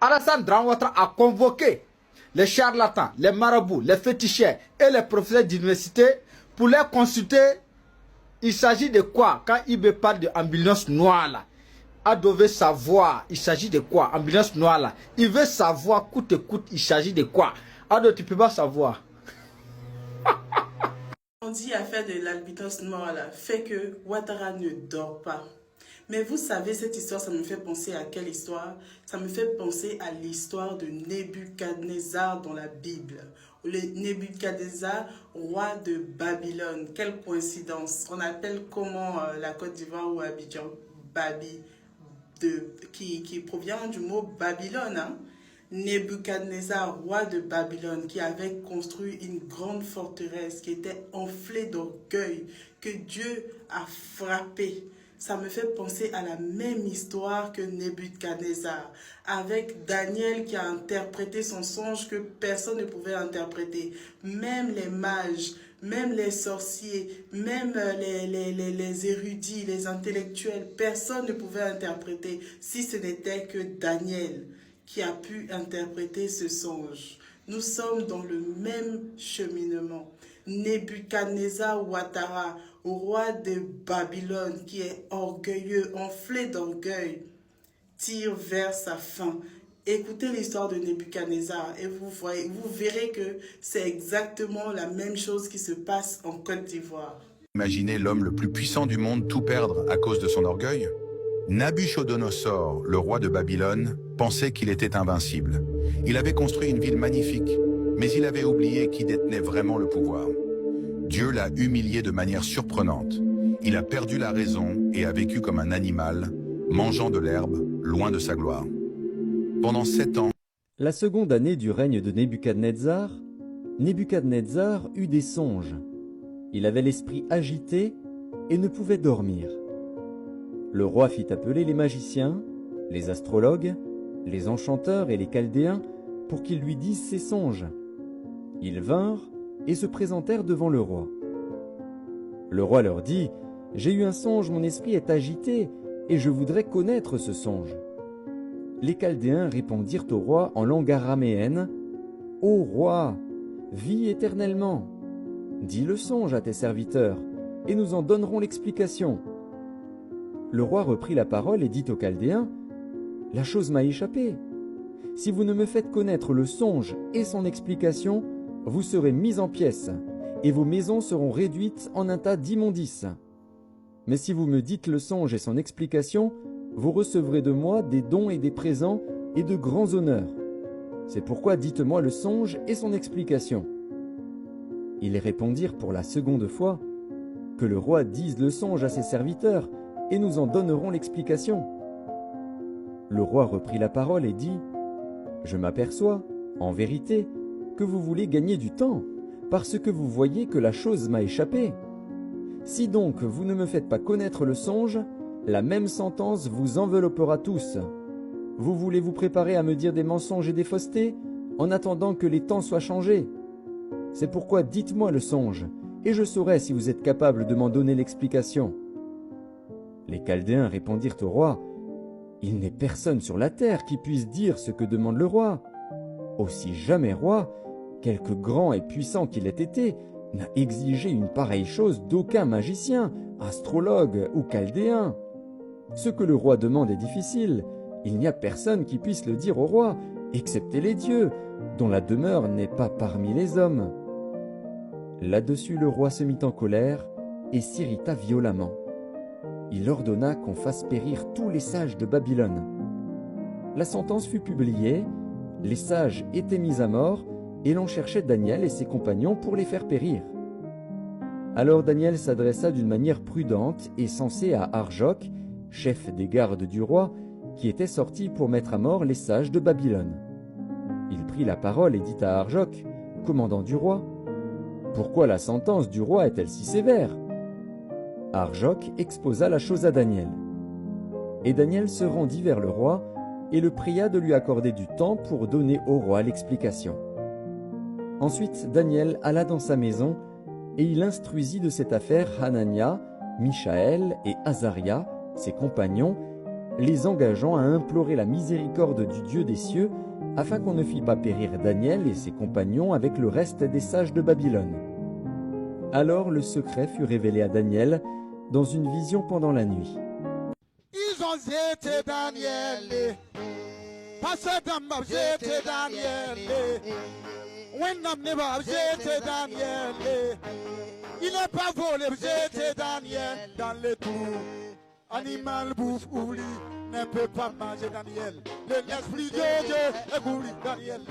Alassane Dramane Ouattara a convoqué les charlatans, les marabouts, les féticheurs et les professeurs d'université pour les consulter. Il s'agit de quoi? Quand il parle de ambulance noire là, Ado veut savoir, il s'agit de quoi? Ambulance noire là, il veut savoir coûte que coûte, il s'agit de quoi? Ado, tu peux pas savoir. On dit affaire de l'albinos noire là, fait que Ouattara ne dort pas. Mais vous savez, cette histoire, ça me fait penser à quelle histoire? Ça me fait penser à l'histoire de Nebuchadnezzar dans la Bible. Le Nebuchadnezzar, roi de Babylone. Quelle coïncidence! On appelle comment la Côte d'Ivoire ou Abidjan, qui provient du mot Babylone. Hein? Nebuchadnezzar, roi de Babylone, qui avait construit une grande forteresse qui était enflée d'orgueil, que Dieu a frappé. Ça me fait penser à la même histoire que Nebuchadnezzar, avec Daniel qui a interprété son songe que personne ne pouvait interpréter. Même les mages, même les sorciers, même les érudits, les intellectuels, personne ne pouvait interpréter si ce n'était que Daniel qui a pu interpréter ce songe. Nous sommes dans le même cheminement. Nebuchadnezzar Ouattara, roi de Babylone, qui est orgueilleux, enflé d'orgueil, tire vers sa fin. Écoutez l'histoire de Nebuchadnezzar et vous verrez que c'est exactement la même chose qui se passe en Côte d'Ivoire. Imaginez l'homme le plus puissant du monde tout perdre à cause de son orgueil? Nabuchodonosor, le roi de Babylone, pensait qu'il était invincible. Il avait construit une ville magnifique, mais il avait oublié qui détenait vraiment le pouvoir. Dieu l'a humilié de manière surprenante. Il a perdu la raison et a vécu comme un animal, mangeant de l'herbe, loin de sa gloire. Pendant 7 ans, La seconde année du règne de Nebuchadnezzar, Nebuchadnezzar eut des songes. Il avait l'esprit agité et ne pouvait dormir. Le roi fit appeler les magiciens, les astrologues, les enchanteurs et les chaldéens pour qu'ils lui disent ses songes. Ils vinrent et se présentèrent devant le roi. Le roi leur dit, « J'ai eu un songe, mon esprit est agité, et je voudrais connaître ce songe. » Les Chaldéens répondirent au roi en langue araméenne, « Ô roi, vis éternellement. Dis le songe à tes serviteurs, et nous en donnerons l'explication. » Le roi reprit la parole et dit aux Chaldéens, « La chose m'a échappé. Si vous ne me faites connaître le songe et son explication, vous serez mis en pièces, et vos maisons seront réduites en un tas d'immondices. Mais si vous me dites le songe et son explication, vous recevrez de moi des dons et des présents et de grands honneurs. C'est pourquoi dites-moi le songe et son explication. » Ils répondirent pour la seconde fois, « Que le roi dise le songe à ses serviteurs, et nous en donnerons l'explication. » Le roi reprit la parole et dit, « Je m'aperçois, en vérité, que vous voulez gagner du temps, parce que vous voyez que la chose m'a échappé. Si donc vous ne me faites pas connaître le songe, la même sentence vous enveloppera tous. Vous voulez vous préparer à me dire des mensonges et des faussetés, en attendant que les temps soient changés. C'est pourquoi dites-moi le songe, et je saurai si vous êtes capable de m'en donner l'explication. » Les Chaldéens répondirent au roi, « Il n'est personne sur la terre qui puisse dire ce que demande le roi. Aussi jamais roi, quelque grand et puissant qu'il ait été, n'a exigé une pareille chose d'aucun magicien, astrologue ou chaldéen. Ce que le roi demande est difficile, il n'y a personne qui puisse le dire au roi, excepté les dieux, dont la demeure n'est pas parmi les hommes. » Là-dessus le roi se mit en colère et s'irrita violemment. Il ordonna qu'on fasse périr tous les sages de Babylone. La sentence fut publiée, les sages étaient mis à mort, et l'on cherchait Daniel et ses compagnons pour les faire périr. Alors Daniel s'adressa d'une manière prudente et sensée à Arjoc, chef des gardes du roi, qui était sorti pour mettre à mort les sages de Babylone. Il prit la parole et dit à Arjoc, commandant du roi, « Pourquoi la sentence du roi est-elle si sévère ?» Arjoc exposa la chose à Daniel. Et Daniel se rendit vers le roi et le pria de lui accorder du temps pour donner au roi l'explication. Ensuite Daniel alla dans sa maison et il instruisit de cette affaire Hanania, Mishaël et Azaria, ses compagnons, les engageant à implorer la miséricorde du Dieu des cieux afin qu'on ne fît pas périr Daniel et ses compagnons avec le reste des sages de Babylone. Alors le secret fut révélé à Daniel dans une vision pendant la nuit. Ils ont jeté Daniel, parce que jeté Daniel, Wendam n'est pas jeté Daniel, il n'est pas volé, jeté Daniel dans les trous. Animal bouffe, oublie, ne peut pas manger Daniel. L'esprit de Dieu éblouit Daniel.